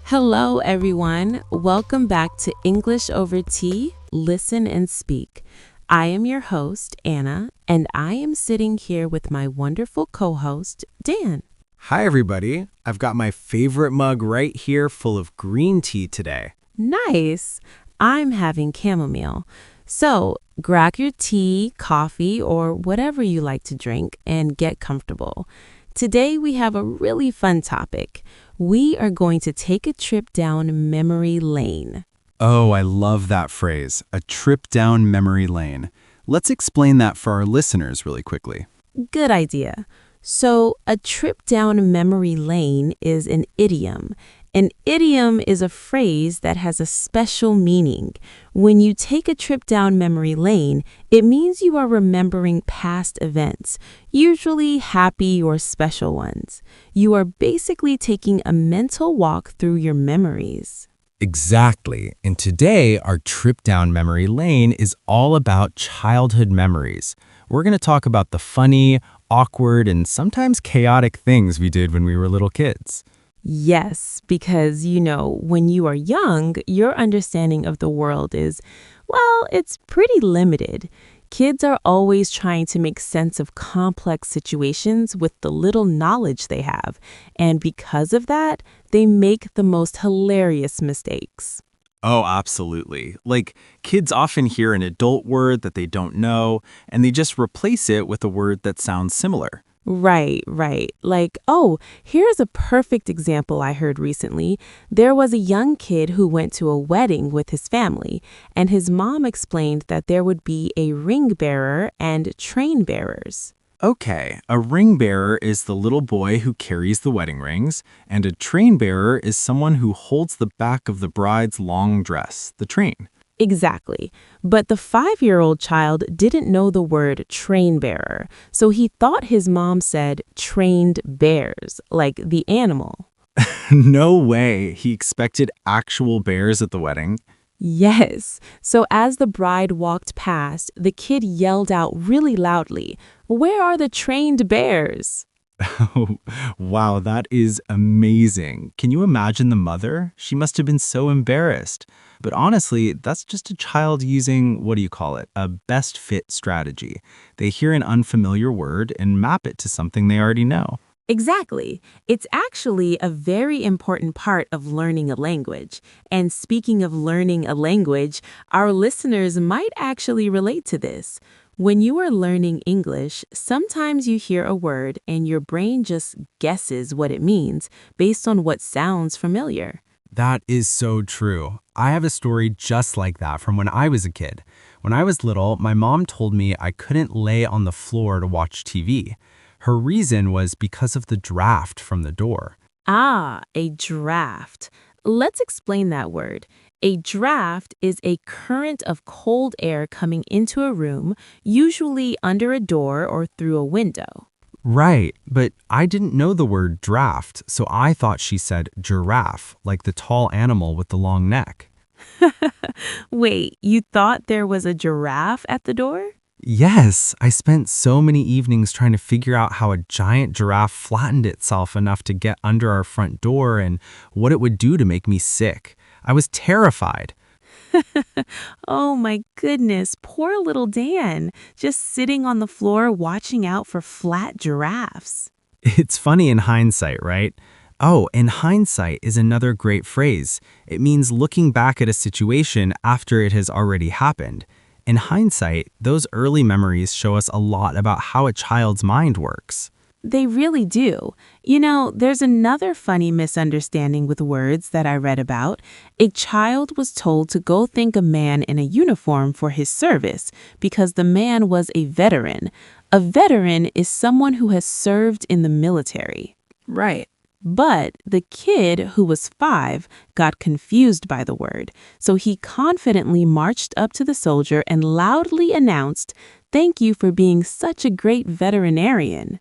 Hello, everyone. Welcome back to English Over Tea, Listen and Speak. I am your host, Anna, and I am sitting here with my wonderful co-host, Dan. Hi, everybody. I've got my favorite mug right here full of green tea today. Nice. I'm having chamomile. So grab your tea, coffee, or whatever you like to drink and get comfortable. Today we have a really fun topic. We are going to take a trip down memory lane. Oh, I love that phrase, a trip down memory lane. Let's explain that for our listeners really quickly. Good idea. So, a trip down memory lane is an idiom. An idiom is a phrase that has a special meaning. When you take a trip down memory lane, it means you are remembering past events, usually happy or special ones. You are basically taking a mental walk through your memories. Exactly. And today, our trip down memory lane is all about childhood memories. We're going to talk about the funny, awkward, and sometimes chaotic things we did when we were little kids. Yes, because, when you are young, your understanding of the world is, it's pretty limited. Kids are always trying to make sense of complex situations with the little knowledge they have. And because of that, they make the most hilarious mistakes. Oh, absolutely. Like, kids often hear an adult word that they don't know, and they just replace it with a word that sounds similar. Right. Like, here's a perfect example I heard recently. There was a young kid who went to a wedding with his family, and his mom explained that there would be a ring bearer and train bearers. Okay, a ring bearer is the little boy who carries the wedding rings, and a train bearer is someone who holds the back of the bride's long dress, the train. Exactly. But the 5-year-old child didn't know the word train bearer, so he thought his mom said trained bears, like the animal. No way, he expected actual bears at the wedding. Yes. So as the bride walked past, the kid yelled out really loudly, "Where are the trained bears?" Oh, wow, that is amazing. Can you imagine the mother? She must have been so embarrassed. But honestly, that's just a child using, a best fit strategy. They hear an unfamiliar word and map it to something they already know. Exactly. It's actually a very important part of learning a language. And speaking of learning a language, our listeners might actually relate to this. When you are learning English, sometimes you hear a word and your brain just guesses what it means based on what sounds familiar. That is so true. I have a story just like that from when I was a kid. When I was little, my mom told me I couldn't lay on the floor to watch TV. Her reason was because of the draft from the door. Ah, a draft. Let's explain that word. A draft is a current of cold air coming into a room, usually under a door or through a window. Right, but I didn't know the word draft, so I thought she said giraffe, like the tall animal with the long neck. Wait, you thought there was a giraffe at the door? Yes, I spent so many evenings trying to figure out how a giant giraffe flattened itself enough to get under our front door and what it would do to make me sick. I was terrified. Oh my goodness, poor little Dan, just sitting on the floor watching out for flat giraffes. It's funny in hindsight, right? Oh, and hindsight is another great phrase. It means looking back at a situation after it has already happened. In hindsight, those early memories show us a lot about how a child's mind works. They really do. There's another funny misunderstanding with words that I read about. A child was told to go thank a man in a uniform for his service because the man was a veteran. A veteran is someone who has served in the military. Right. But the kid, who was 5, got confused by the word, so he confidently marched up to the soldier and loudly announced, "Thank you for being such a great veterinarian."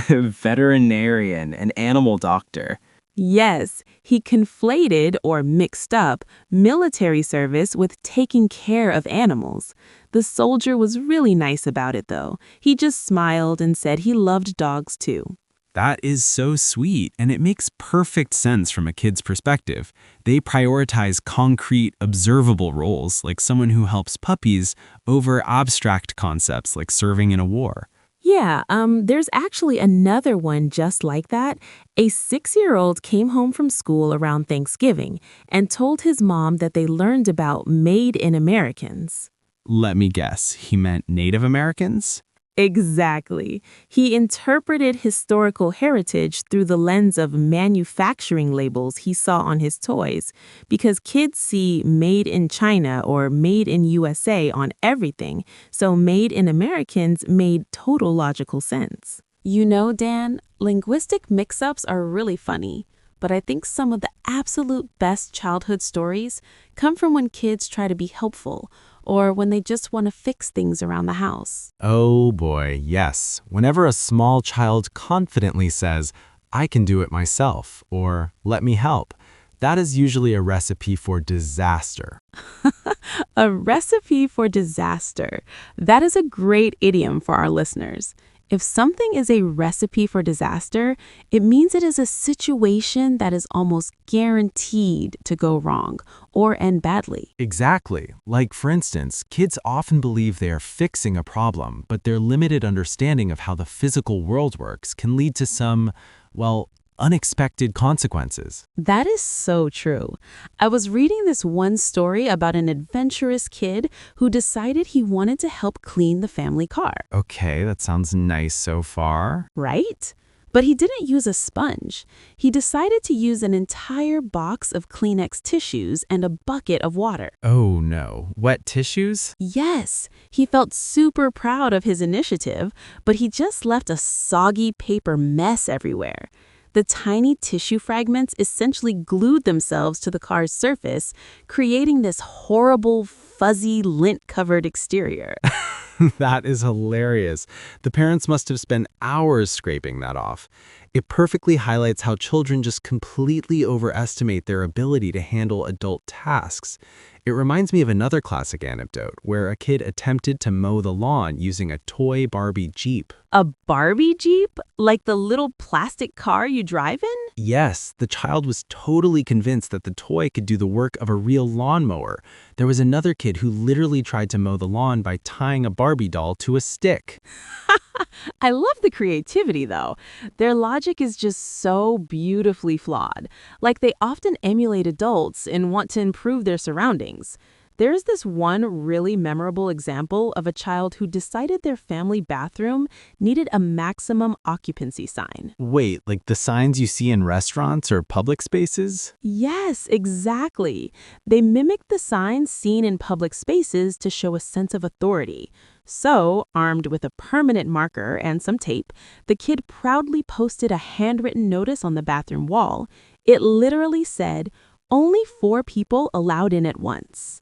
Veterinarian, an animal doctor. Yes, he conflated or mixed up military service with taking care of animals. The soldier was really nice about it, though. He just smiled and said he loved dogs too. That is so sweet, and it makes perfect sense from a kid's perspective. They prioritize concrete, observable roles, like someone who helps puppies, over abstract concepts like serving in a war. Yeah, there's actually another one just like that. A 6-year-old came home from school around Thanksgiving and told his mom that they learned about Made in Americans. Let me guess, he meant Native Americans? Exactly. He interpreted historical heritage through the lens of manufacturing labels he saw on his toys, because kids see Made in China or Made in USA on everything, so Made in Americans made total logical sense. You know, Dan, linguistic mix-ups are really funny, but I think some of the absolute best childhood stories come from when kids try to be helpful or when they just want to fix things around the house. Oh boy, yes. Whenever a small child confidently says, I can do it myself, or let me help, that is usually a recipe for disaster. A recipe for disaster. That is a great idiom for our listeners. If something is a recipe for disaster, it means it is a situation that is almost guaranteed to go wrong or end badly. Exactly. Like, for instance, kids often believe they are fixing a problem, but their limited understanding of how the physical world works can lead to some, well, unexpected consequences. That is so true. I was reading this one story about an adventurous kid who decided he wanted to help clean the family car. Okay, that sounds nice so far. Right? But he didn't use a sponge. He decided to use an entire box of Kleenex tissues and a bucket of water. Oh no, wet tissues? Yes, he felt super proud of his initiative, but he just left a soggy paper mess everywhere. The tiny tissue fragments essentially glued themselves to the car's surface, creating this horrible, fuzzy, lint-covered exterior. That is hilarious. The parents must have spent hours scraping that off. It perfectly highlights how children just completely overestimate their ability to handle adult tasks. It reminds me of another classic anecdote where a kid attempted to mow the lawn using a toy Barbie Jeep. A Barbie Jeep? Like the little plastic car you drive in? Yes, the child was totally convinced that the toy could do the work of a real lawnmower. There was another kid who literally tried to mow the lawn by tying a Barbie doll to a stick. I love the creativity, though. Their logic is just so beautifully flawed. Like they often emulate adults and want to improve their surroundings. There's this one really memorable example of a child who decided their family bathroom needed a maximum occupancy sign. Wait, like the signs you see in restaurants or public spaces? Yes, exactly. They mimicked the signs seen in public spaces to show a sense of authority. So, armed with a permanent marker and some tape, the kid proudly posted a handwritten notice on the bathroom wall. It literally said, "Only 4 people allowed in at once."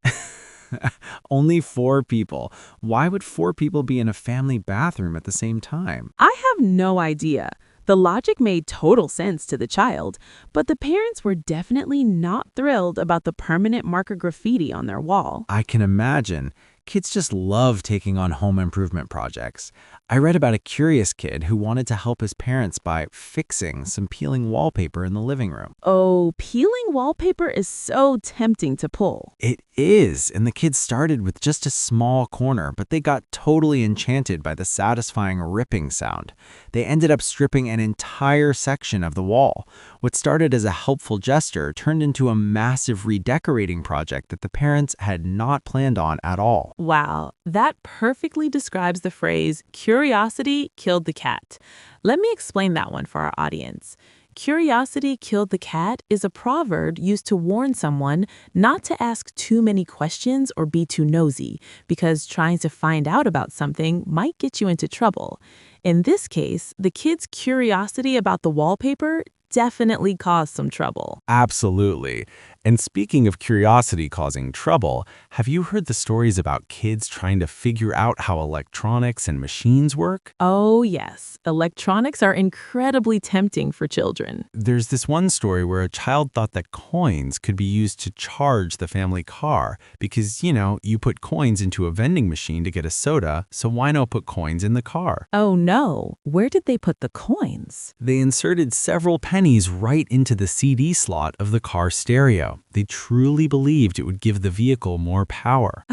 Only 4 people. Why would 4 people be in a family bathroom at the same time? I have no idea. The logic made total sense to the child, but the parents were definitely not thrilled about the permanent marker graffiti on their wall. I can imagine. Kids just love taking on home improvement projects. I read about a curious kid who wanted to help his parents by fixing some peeling wallpaper in the living room. Oh, peeling wallpaper is so tempting to pull. It is, and the kids started with just a small corner, but they got totally enchanted by the satisfying ripping sound. They ended up stripping an entire section of the wall. What started as a helpful gesture turned into a massive redecorating project that the parents had not planned on at all. Wow, that perfectly describes the phrase, curiosity killed the cat. Let me explain that one for our audience. Curiosity killed the cat is a proverb used to warn someone not to ask too many questions or be too nosy, because trying to find out about something might get you into trouble. In this case, the kid's curiosity about the wallpaper definitely caused some trouble. Absolutely. And speaking of curiosity causing trouble, have you heard the stories about kids trying to figure out how electronics and machines work? Oh, yes. Electronics are incredibly tempting for children. There's this one story where a child thought that coins could be used to charge the family car because, you put coins into a vending machine to get a soda, so why not put coins in the car? Oh, no. Where did they put the coins? They inserted several pennies right into the CD slot of the car stereo. They truly believed it would give the vehicle more power.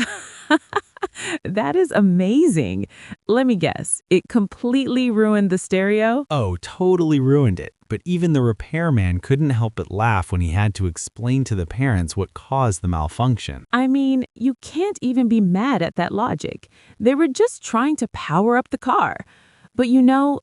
That is amazing. Let me guess. It completely ruined the stereo? Oh, totally ruined it. But even the repairman couldn't help but laugh when he had to explain to the parents what caused the malfunction. I mean, you can't even be mad at that logic. They were just trying to power up the car. But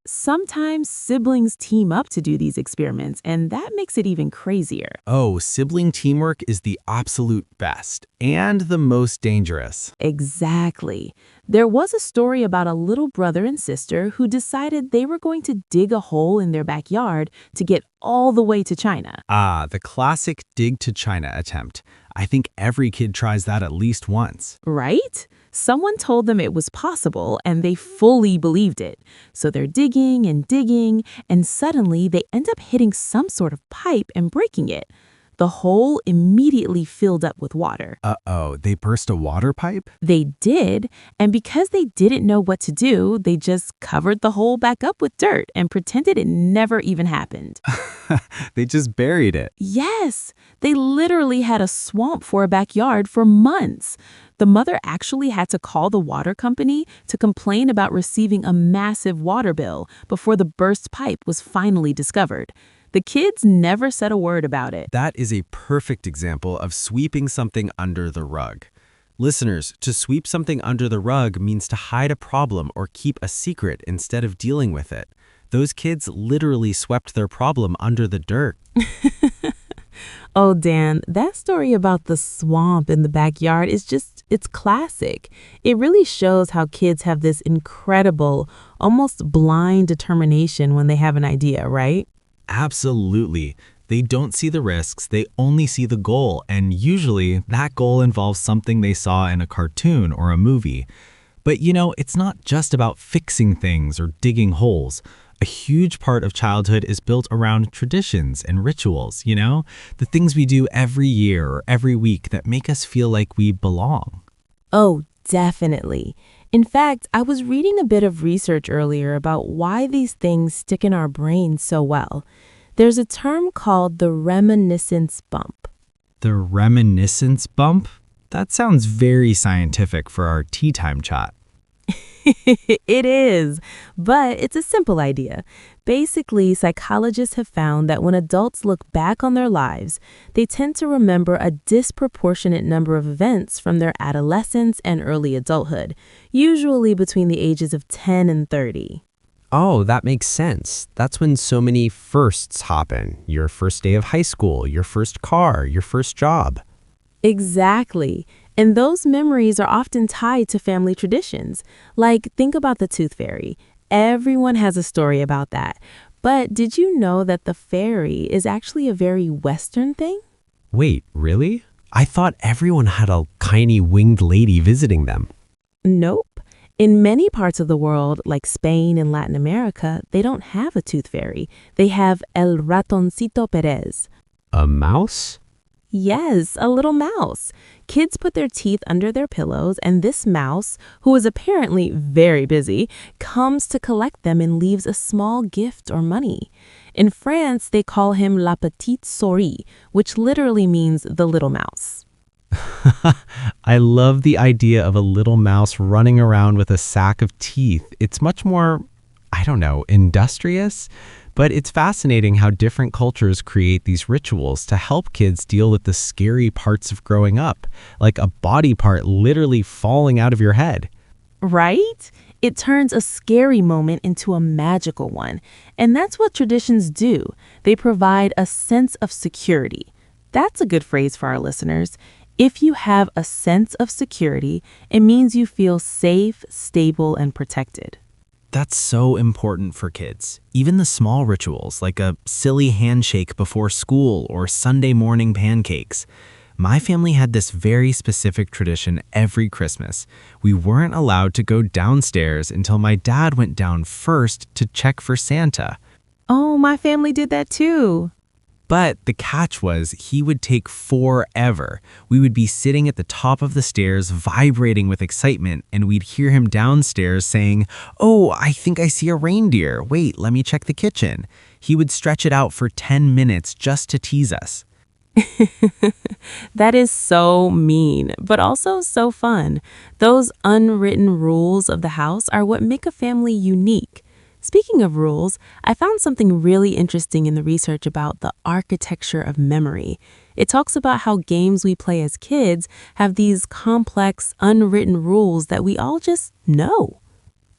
sometimes siblings team up to do these experiments, and that makes it even crazier. Oh, sibling teamwork is the absolute best and the most dangerous. Exactly. There was a story about a little brother and sister who decided they were going to dig a hole in their backyard to get all the way to China. Ah, the classic dig to China attempt. I think every kid tries that at least once. Right? Someone told them it was possible, and they fully believed it. So they're digging, and suddenly they end up hitting some sort of pipe and breaking it. The hole immediately filled up with water. Uh-oh, they burst a water pipe? They did, and because they didn't know what to do, they just covered the hole back up with dirt and pretended it never even happened. They just buried it. Yes, they literally had a swamp for a backyard for months. The mother actually had to call the water company to complain about receiving a massive water bill before the burst pipe was finally discovered. The kids never said a word about it. That is a perfect example of sweeping something under the rug. Listeners, to sweep something under the rug means to hide a problem or keep a secret instead of dealing with it. Those kids literally swept their problem under the dirt. Oh, Dan, that story about the swamp in the backyard it's classic. It really shows how kids have this incredible, almost blind determination when they have an idea, right? Absolutely. They don't see the risks, they only see the goal, and usually that goal involves something they saw in a cartoon or a movie. But it's not just about fixing things or digging holes. A huge part of childhood is built around traditions and rituals, the things we do every year or every week that make us feel like we belong. Oh, definitely. In fact, I was reading a bit of research earlier about why these things stick in our brains so well. There's a term called the reminiscence bump. The reminiscence bump? That sounds very scientific for our tea time chat. It is, but it's a simple idea. Basically, psychologists have found that when adults look back on their lives, they tend to remember a disproportionate number of events from their adolescence and early adulthood, usually between the ages of 10 and 30. Oh, that makes sense. That's when so many firsts happen. Your first day of high school, your first car, your first job. Exactly. And those memories are often tied to family traditions. Like, think about the tooth fairy. Everyone has a story about that. But did you know that the fairy is actually a very Western thing? Wait, really? I thought everyone had a tiny winged lady visiting them. Nope. In many parts of the world, like Spain and Latin America, they don't have a tooth fairy. They have El Ratoncito Pérez. A mouse? Yes, a little mouse. Kids put their teeth under their pillows, and this mouse, who is apparently very busy, comes to collect them and leaves a small gift or money. In France, they call him La Petite Souris, which literally means the little mouse. I love the idea of a little mouse running around with a sack of teeth. It's much more, industrious. But it's fascinating how different cultures create these rituals to help kids deal with the scary parts of growing up, like a body part literally falling out of your head. Right? It turns a scary moment into a magical one. And that's what traditions do. They provide a sense of security. That's a good phrase for our listeners. If you have a sense of security, it means you feel safe, stable, and protected. That's so important for kids. Even the small rituals, like a silly handshake before school or Sunday morning pancakes. My family had this very specific tradition every Christmas. We weren't allowed to go downstairs until my dad went down first to check for Santa. Oh, my family did that too. But the catch was he would take forever. We would be sitting at the top of the stairs, vibrating with excitement, and we'd hear him downstairs saying, "Oh, I think I see a reindeer. Wait, let me check the kitchen." He would stretch it out for 10 minutes just to tease us. That is so mean, but also so fun. Those unwritten rules of the house are what make a family unique. Speaking of rules, I found something really interesting in the research about the architecture of memory. It talks about how games we play as kids have these complex, unwritten rules that we all just know.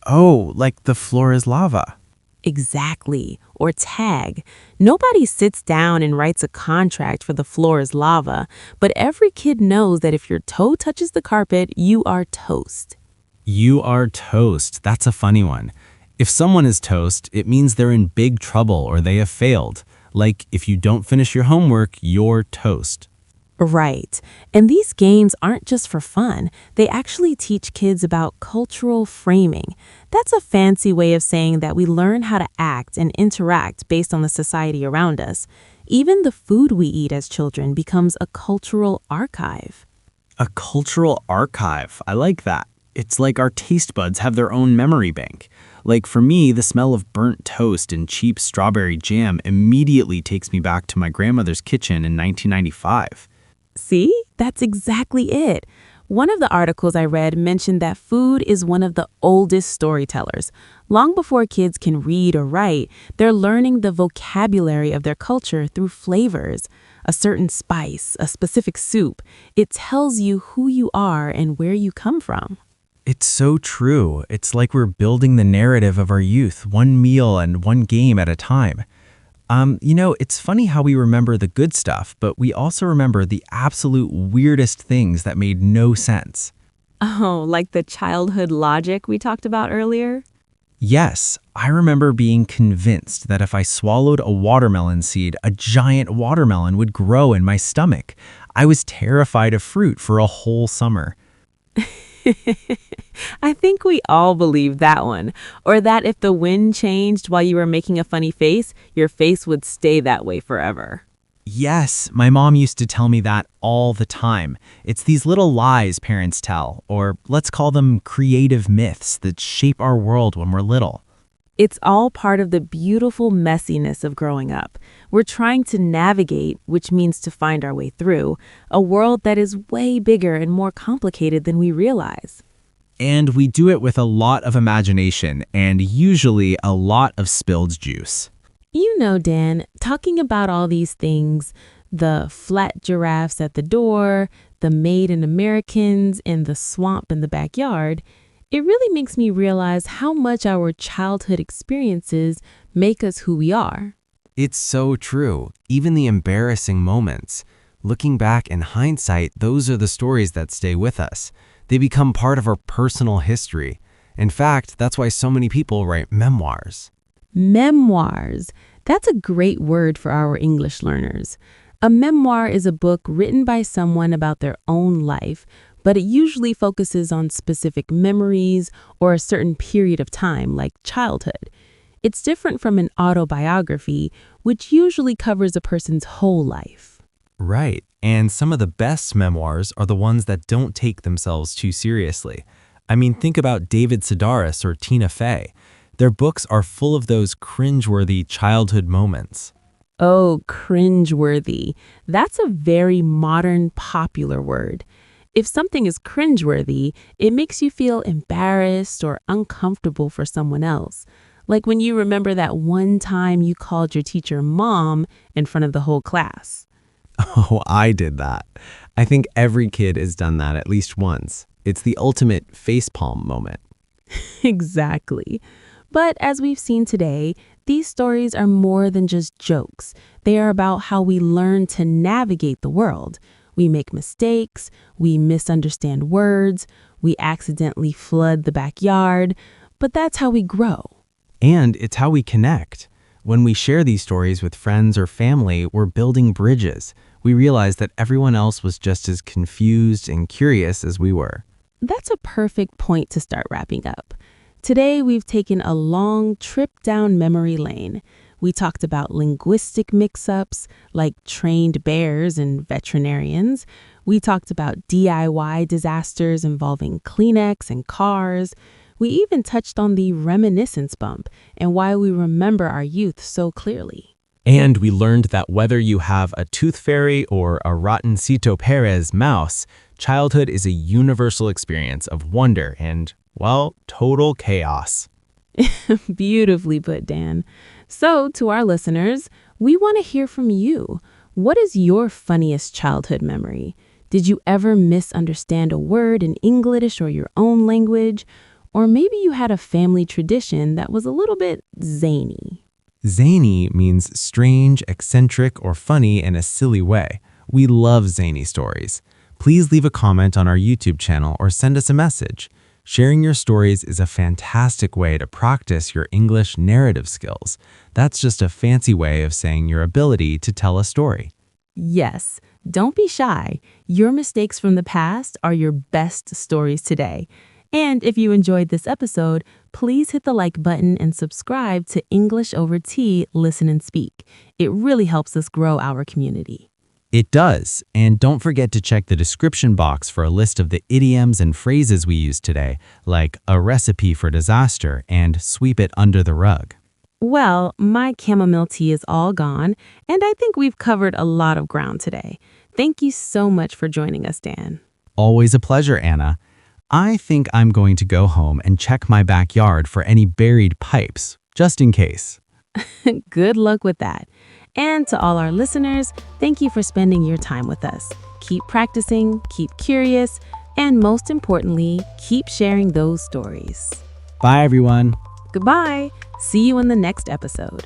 Oh, like the floor is lava. Exactly. Or tag. Nobody sits down and writes a contract for the floor is lava, but every kid knows that if your toe touches the carpet, you are toast. You are toast. That's a funny one. If someone is toast, it means they're in big trouble or they have failed. Like if you don't finish your homework, you're toast. Right. And these games aren't just for fun. They actually teach kids about cultural framing. That's a fancy way of saying that we learn how to act and interact based on the society around us. Even the food we eat as children becomes a cultural archive. A cultural archive. I like that. It's like our taste buds have their own memory bank. Like for me, the smell of burnt toast and cheap strawberry jam immediately takes me back to my grandmother's kitchen in 1995. See, that's exactly it. One of the articles I read mentioned that food is one of the oldest storytellers. Long before kids can read or write, they're learning the vocabulary of their culture through flavors. A certain spice, a specific soup. It tells you who you are and where you come from. It's so true. It's like we're building the narrative of our youth, one meal and one game at a time. It's funny how we remember the good stuff, but we also remember the absolute weirdest things that made no sense. Oh, like the childhood logic we talked about earlier? Yes, I remember being convinced that if I swallowed a watermelon seed, a giant watermelon would grow in my stomach. I was terrified of fruit for a whole summer. I think we all believe that one. Or that if the wind changed while you were making a funny face, your face would stay that way forever. Yes, my mom used to tell me that all the time. It's these little lies parents tell, or let's call them creative myths that shape our world when we're little. It's all part of the beautiful messiness of growing up. We're trying to navigate, which means to find our way through, a world that is way bigger and more complicated than we realize. And we do it with a lot of imagination and usually a lot of spilled juice. You know, Dan, talking about all these things, the flat giraffes at the door, the Made in Americans, and the swamp in the backyard, it really makes me realize how much our childhood experiences make us who we are. It's so true. Even the embarrassing moments. Looking back in hindsight, those are the stories that stay with us. They become part of our personal history. In fact, that's why so many people write memoirs. Memoirs. That's a great word for our English learners. A memoir is a book written by someone about their own life, but it usually focuses on specific memories or a certain period of time, like childhood. It's different from an autobiography, which usually covers a person's whole life. Right, and some of the best memoirs are the ones that don't take themselves too seriously. I mean, think about David Sedaris or Tina Fey. Their books are full of those cringeworthy childhood moments. Oh, cringeworthy. That's a very modern, popular word. If something is cringeworthy, it makes you feel embarrassed or uncomfortable for someone else. Like when you remember that one time you called your teacher mom in front of the whole class. Oh, I did that. I think every kid has done that at least once. It's the ultimate facepalm moment. Exactly. But as we've seen today, these stories are more than just jokes. They are about how we learn to navigate the world. We make mistakes, we misunderstand words, we accidentally flood the backyard. but that's how we grow. And it's how we connect. When we share these stories with friends or family, we're building bridges. We realize that everyone else was just as confused and curious as we were. That's a perfect point to start wrapping up. Today, we've taken a long trip down memory lane. We talked about linguistic mix-ups like trained bears and veterinarians. We talked about DIY disasters involving Kleenex and cars. We even touched on the reminiscence bump and why we remember our youth so clearly. And we learned that whether you have a tooth fairy or a Ratoncito Perez mouse, childhood is a universal experience of wonder and, well, total chaos. Beautifully put, Dan. So, to our listeners, we want to hear from you. What is your funniest childhood memory? Did you ever misunderstand a word in English or your own language? Or maybe you had a family tradition that was a little bit zany. Zany means strange, eccentric, or funny in a silly way. We love zany stories. Please leave a comment on our YouTube channel or send us a message. Sharing your stories is a fantastic way to practice your English narrative skills. That's just a fancy way of saying your ability to tell a story. Yes, don't be shy. Your mistakes from the past are your best stories today. And if you enjoyed this episode, please hit the like button and subscribe to English Over Tea, Listen and Speak. It really helps us grow our community. It does. And don't forget to check the description box for a list of the idioms and phrases we used today, like a recipe for disaster and sweep it under the rug. Well, my chamomile tea is all gone, and I think we've covered a lot of ground today. Thank you so much for joining us, Dan. Always a pleasure, Anna. I think I'm going to go home and check my backyard for any buried pipes, just in case. Good luck with that. And to all our listeners, thank you for spending your time with us. Keep practicing, keep curious, and most importantly, keep sharing those stories. Bye, everyone. Goodbye. See you in the next episode.